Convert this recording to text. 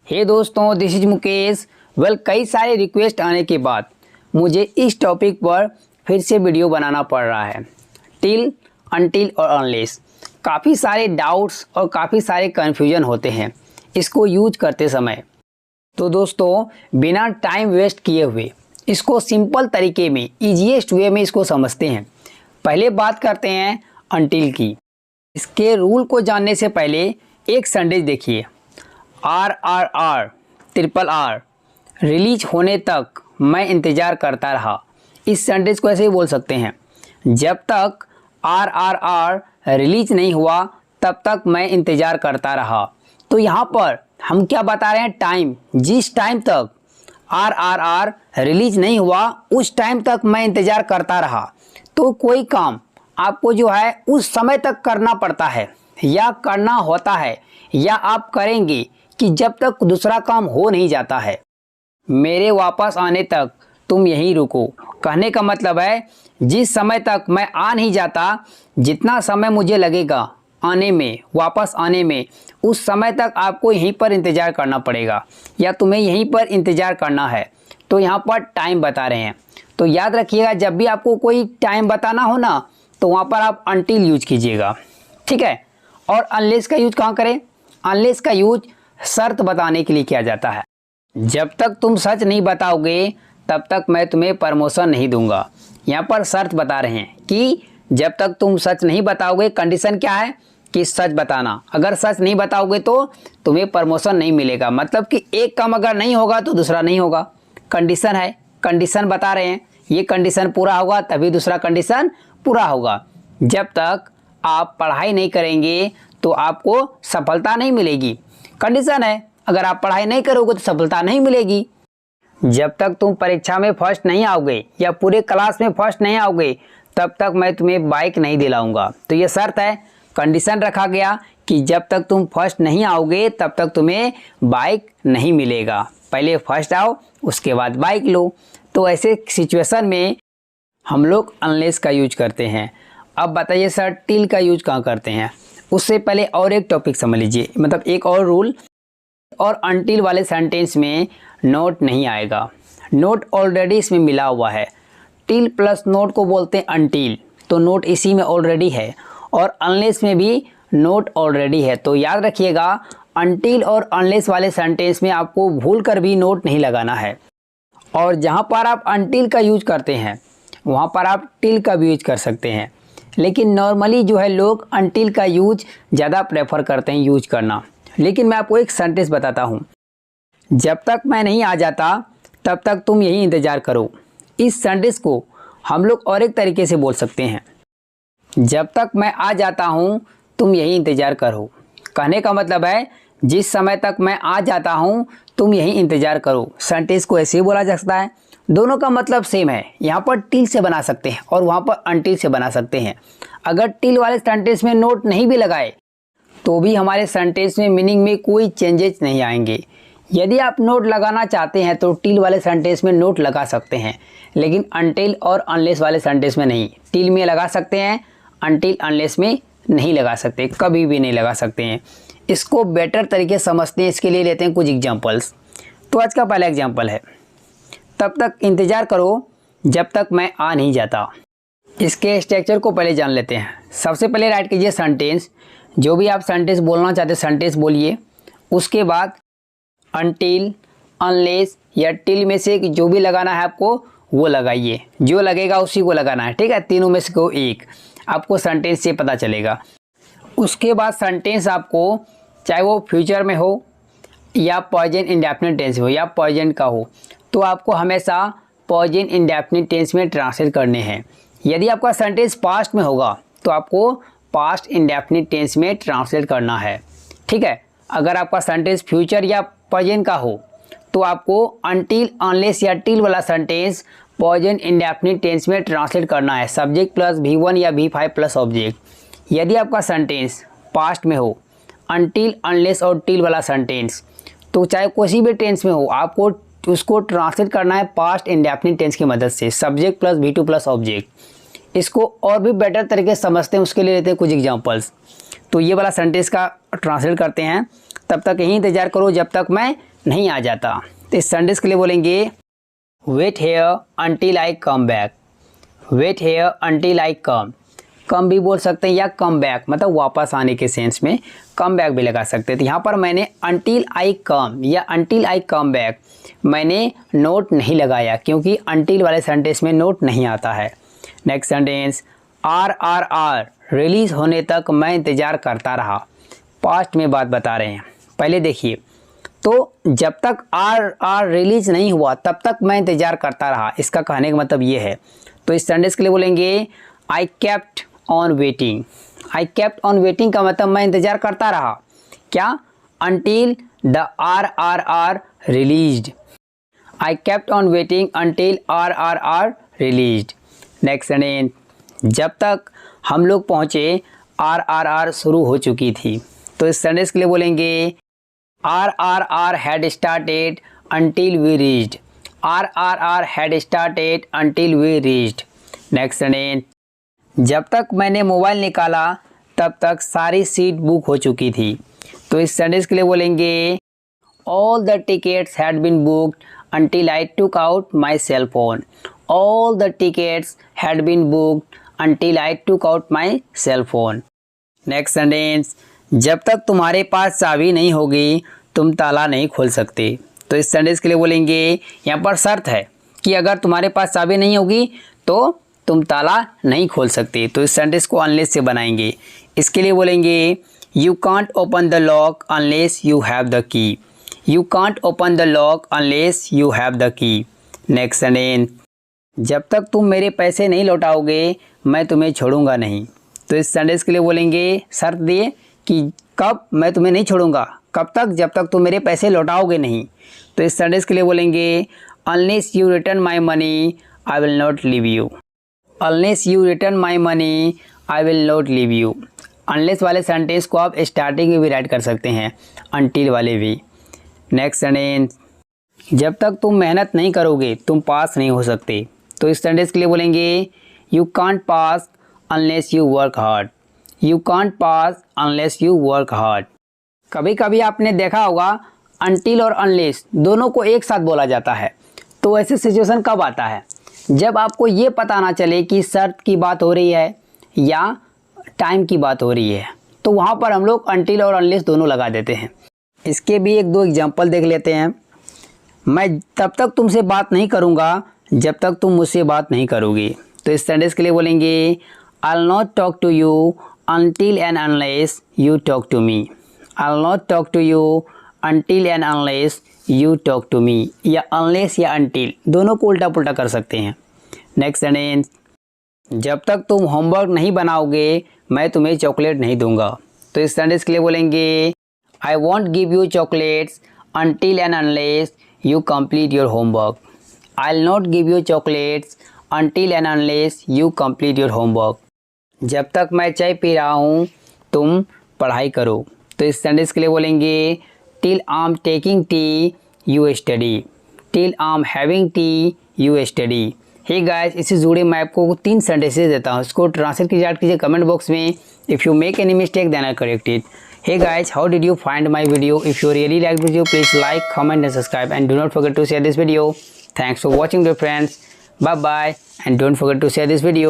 हे दोस्तों, this is Mukesh. कई सारे रिक्वेस्ट आने के बाद मुझे इस टॉपिक पर फिर से वीडियो बनाना पड़ रहा है। टिल, अनटिल और अनलेस। काफ़ी सारे डाउट्स और काफ़ी सारे कन्फ्यूजन होते हैं इसको यूज करते समय। तो दोस्तों, बिना टाइम वेस्ट किए हुए इसको सिंपल तरीके में, ईजीएस्ट वे में इसको समझते हैं। पहले बात करते हैं अनटिल की। इसके रूल को जानने से पहले एक सेंटेंस देखिए। RRR ट्रिपल आर रिलीज होने तक मैं इंतज़ार करता रहा। इस सेंटेंस को ऐसे ही बोल सकते हैं, जब तक RRR रिलीज नहीं हुआ तब तक मैं इंतज़ार करता रहा। तो यहाँ पर हम क्या बता रहे हैं? टाइम। जिस टाइम तक RRR रिलीज नहीं हुआ उस टाइम तक मैं इंतज़ार करता रहा। तो कोई काम आपको जो है उस समय तक करना पड़ता है या करना होता है, या आप करेंगे कि जब तक दूसरा काम हो नहीं जाता है। मेरे वापस आने तक तुम यहीं रुको। कहने का मतलब है जिस समय तक मैं आ नहीं जाता, जितना समय मुझे लगेगा आने में, वापस आने में, उस समय तक आपको यहीं पर इंतज़ार करना पड़ेगा या तुम्हें यहीं पर इंतज़ार करना है। तो यहाँ पर टाइम बता रहे हैं। तो याद रखिएगा, जब भी आपको कोई टाइम बताना हो ना, तो वहाँ पर आप अनटिल यूज कीजिएगा, ठीक है। और अनलेस का यूज कहाँ करें? अनलेस का यूज शर्त बताने के लिए किया जाता है। जब तक तुम सच नहीं बताओगे तब तक मैं तुम्हें प्रमोशन नहीं दूंगा। यहाँ पर शर्त बता रहे हैं कि जब तक तुम सच नहीं बताओगे, कंडीशन क्या है कि सच बताना। अगर सच नहीं बताओगे तो तुम्हें प्रमोशन नहीं मिलेगा। मतलब कि एक काम अगर नहीं होगा तो दूसरा नहीं होगा। कंडीशन है, कंडीशन बता रहे हैं। ये कंडीशन पूरा होगा तभी दूसरा कंडीशन पूरा होगा। जब तक आप पढ़ाई नहीं करेंगे तो आपको सफलता नहीं मिलेगी। कंडीशन है, अगर आप पढ़ाई नहीं करोगे तो सफलता नहीं मिलेगी। जब तक तुम परीक्षा में फर्स्ट नहीं आओगे या पूरे क्लास में फर्स्ट नहीं आओगे तब तक मैं तुम्हें बाइक नहीं दिलाऊंगा। तो ये शर्त है, कंडीशन रखा गया कि जब तक तुम फर्स्ट नहीं आओगे तब तक तुम्हें बाइक नहीं मिलेगा। पहले फर्स्ट आओ, उसके बाद बाइक लो। तो ऐसे सिचुएशन में हम लोग अनलेस का यूज करते हैं। अब बताइए सर, टिल का यूज कहाँ करते हैं? उससे पहले और एक टॉपिक समझ लीजिए, मतलब एक और रूल। और अनटिल वाले सेंटेंस में नोट नहीं आएगा। नोट ऑलरेडी इसमें मिला हुआ है। टिल प्लस नोट को बोलते हैं अनटिल, तो नोट इसी में ऑलरेडी है। और अनलेस में भी नोट ऑलरेडी है। तो याद रखिएगा, अनटिल और अनलेस वाले सेंटेंस में आपको भूल कर भी नोट नहीं लगाना है। और जहाँ पर आप अनटिल का यूज करते हैं वहाँ पर आप टिल का भी यूज कर सकते हैं। लेकिन नॉर्मली जो है लोग अनटिल का यूज ज़्यादा प्रेफर करते हैं यूज करना। लेकिन मैं आपको एक सेंटेंस बताता हूँ। जब तक मैं नहीं आ जाता तब तक तुम यही इंतज़ार करो। इस सेंटेंस को हम लोग और एक तरीके से बोल सकते हैं, जब तक मैं आ जाता हूँ तुम यही इंतज़ार करो। कहने का मतलब है जिस समय तक मैं आ जाता हूँ तुम यही इंतज़ार करो। सेंटेंस को ऐसे ही बोला जा सकता है। दोनों का मतलब सेम है। यहाँ पर टिल से बना सकते हैं और वहाँ पर अनटिल से बना सकते हैं। अगर टिल वाले सेंटेंस में नोट नहीं भी लगाए तो भी हमारे सेंटेंस में मीनिंग में कोई चेंजेस नहीं आएंगे। यदि आप नोट लगाना चाहते हैं तो टिल वाले सेंटेंस में नोट लगा सकते हैं, लेकिन अनटिल और अनलेस वाले सेंटेंस में नहीं। टिल में लगा सकते हैं, अनटिल अनलेस में नहीं लगा सकते, कभी भी नहीं लगा सकते हैं। इसको बेटर तरीके समझते हैं, इसके लिए लेते हैं कुछ एग्जाम्पल्स। तो आज का पहला एग्जाम्पल है, तब तक इंतज़ार करो जब तक मैं आ नहीं जाता। इसके स्ट्रक्चर को पहले जान लेते हैं। सबसे पहले राइट कीजिए सेंटेंस। जो भी आप सेंटेंस बोलना चाहते हैं सेंटेंस बोलिए। उसके बाद अनटिल, अनलेस या टिल में से जो भी लगाना है आपको वो लगाइए। जो लगेगा उसी को लगाना है, ठीक है। तीनों में से कोई एक आपको सेंटेंस से पता चलेगा। उसके बाद सेंटेंस आपको चाहे वो फ्यूचर में हो या प्रेजेंट इंडेफिनिट टेंस हो या प्रेजेंट का हो, तो आपको हमेशा प्रेजेंट इंडेफिनिट टेंस में ट्रांसलेट करने हैं। यदि आपका सेंटेंस पास्ट में होगा तो आपको पास्ट इंडेफिनिट टेंस में ट्रांसलेट करना है, ठीक है। अगर आपका सेंटेंस फ्यूचर या प्रेजेंट का हो तो आपको अनटिल, अनलेस या टिल वाला सेंटेंस प्रेजेंट इंडेफिनिट टेंस में ट्रांसलेट करना है, सब्जेक्ट प्लस V1 या V5 प्लस ऑब्जेक्ट। यदि आपका सेंटेंस पास्ट में हो, अनटिल, अनलेस और टिल वाला सेंटेंस, तो चाहे किसी भी टेंस में हो, आपको उसको ट्रांसलेट करना है पास्ट इंडेफिनिट टेंस की मदद से, subject plus V2 plus object. इसको और भी बेटर तरीके से समझते हैं, उसके लिए लेते हैं कुछ एग्जांपल्स। तो ये वाला सेंटेंस का ट्रांसलेट करते हैं, तब तक यही इंतज़ार करो जब तक मैं नहीं आ जाता। तो इस सेंटेंस के लिए बोलेंगे wait here until I come back. Wait here until I come भी बोल सकते हैं या कम बैक, मतलब वापस आने के सेंस में कम बैक भी लगा सकते हैं। तो यहाँ पर मैंने अंटिल आई कम या अंटिल आई कम बैक मैंने नोट नहीं लगाया, क्योंकि अंटिल वाले सेंटेंस में नोट नहीं आता है। नेक्स्ट सेंटेंस, RRR रिलीज़ होने तक मैं इंतज़ार करता रहा। पास्ट में बात बता रहे हैं। पहले देखिए, तो जब तक RR रिलीज़ नहीं हुआ तब तक मैं इंतज़ार करता रहा, इसका कहने का मतलब ये है। तो इस सेंटेंस के लिए बोलेंगे I kept on waiting. I kept on waiting का मतलब मैं इंतज़ार करता रहा, क्या? Until the RRR released. I kept on waiting until RRR released. Next sentence, जब तक हम लोग पहुँचे RRR शुरू हो चुकी थी। तो इस सेंटेंस के लिए बोलेंगे RRR had started until we reached। RRR had started until we reached। Next sentence, जब तक मैंने मोबाइल निकाला तब तक सारी सीट बुक हो चुकी थी। तो इस सेंटेंस के लिए बोलेंगे all the tickets had been booked until I took out my cell phone। all the tickets had been booked until I took out my cell phone। Next sentence, जब तक तुम्हारे पास चाबी नहीं होगी तुम ताला नहीं खोल सकते। तो इस सेंटेंस के लिए बोलेंगे, यहाँ पर शर्त है कि अगर तुम्हारे पास चाबी नहीं होगी तो तुम ताला नहीं खोल सकते। तो इस सेंटेंस को अनलेस से बनाएंगे। इसके लिए बोलेंगे you can't open the lock unless you have the key. You can't open the lock unless you have the key. Next sentence, जब तक तुम मेरे पैसे नहीं लौटाओगे मैं तुम्हें छोड़ूंगा नहीं। तो इस सेंटेंस के लिए बोलेंगे, शर्त दिए कि कब मैं तुम्हें नहीं छोड़ूंगा, कब तक? जब तक तुम मेरे पैसे लौटाओगे नहीं। तो इस सेंटेंस के लिए बोलेंगे unless you return my money I will not leave you. Unless you return my money I will not leave you. Unless वाले सेंटेंस को आप स्टार्टिंग में भी राइट कर सकते हैं, अंटिल वाले भी। नेक्स्ट सेंटेंस, जब तक तुम मेहनत नहीं करोगे तुम पास नहीं हो सकते। तो इस सेंटेंस के लिए बोलेंगे you can't pass unless you work hard. You can't pass unless you work hard. कभी कभी आपने देखा होगा अंटिल और अनलेस दोनों को एक साथ बोला जाता है। तो ऐसी सिचुएशन कब आता है? जब आपको ये पता ना चले कि शर्त की बात हो रही है या टाइम की बात हो रही है, तो वहाँ पर हम लोग अंटिल और अनलेस दोनों लगा देते हैं। इसके भी एक दो एग्जांपल देख लेते हैं। मैं तब तक तुमसे बात नहीं करूँगा जब तक तुम मुझसे बात नहीं करोगे। तो इस सेंटेंस के लिए बोलेंगे I will not talk to you until and unless you talk to me। I'll not talk to you until and unless you talk to me। या unless या until दोनों को उल्टा पुल्टा कर सकते हैं। नेक्स्ट सेंटेंस, जब तक तुम होमवर्क नहीं बनाओगे मैं तुम्हें चॉकलेट नहीं दूंगा। तो इस सेंटेंस के लिए बोलेंगे I won't give you chocolates until and unless you complete your homework। I'll not give you chocolates until and unless you complete your homework। जब तक मैं चाय पी रहा हूँ तुम पढ़ाई करो। तो इस सेंटेंस के लिए बोलेंगे till I am taking T U study. Till I am having T U study. Hey guys, इसी जुड़े मैं आपको 3 सेंटेंसेस देता हूँ, इसको ट्रांसलेट कीजिए, ऐड कीजिए कमेंट बॉक्स में। If you make any mistake then I correct it. Hey guys, how did you find my video? If you really like video please like comment and subscribe and do not forget to share this video. Thanks for watching dear friends. Bye bye and don't forget to share this video.